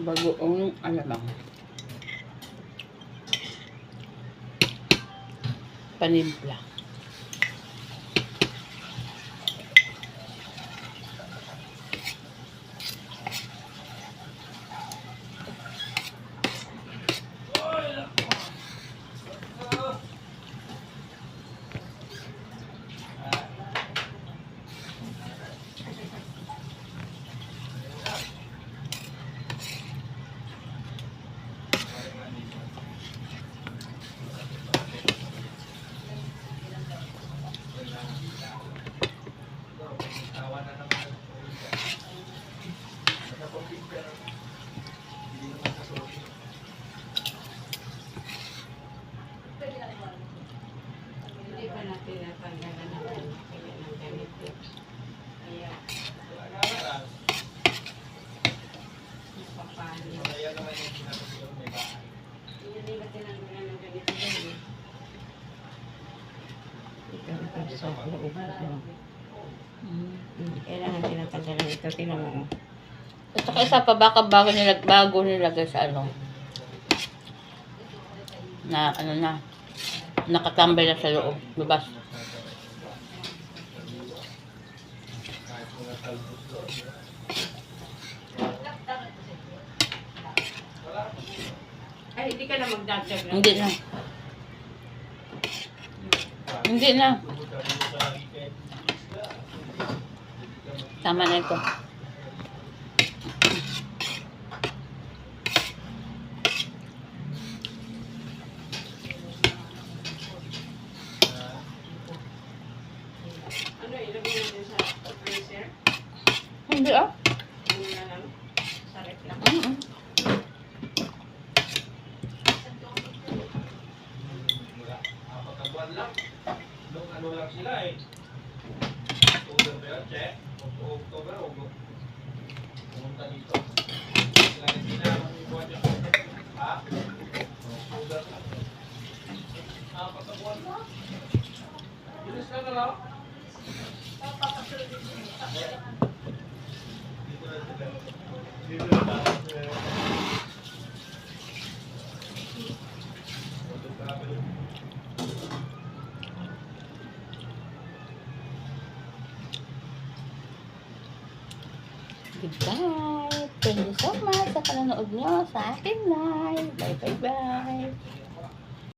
Bagoong ano lang. Panimpla. Hindi pa natin natanggalan ng kaya ng ganito. Kaya, napapali. Hindi ba tinanggalan ng ganito din eh? Ito sa loob lang. Kailangan tinatanggalan ito. Tingnan mo. At saka isa pa, baka bago nilagay sa ano. Na ano na. Nakatambay na sa loob. Lubas. Ay, hindi ka na magdagdag na. Hindi na. Hindi na. Tama na ito. Ano, ilagay natin sa freezer? Hindi ah. Ano na lang? Sa rep lang. Nung ano lang sila eh. October ba yun, Che? October o pumunta dito. Sila rin buwan niya. Ha? October lang. Pagkabuwan na. Bilis ka na lang. Dito na sila. Goodbye. Thank you so much sa panonood nyo sa aking live. Bye, bye, bye.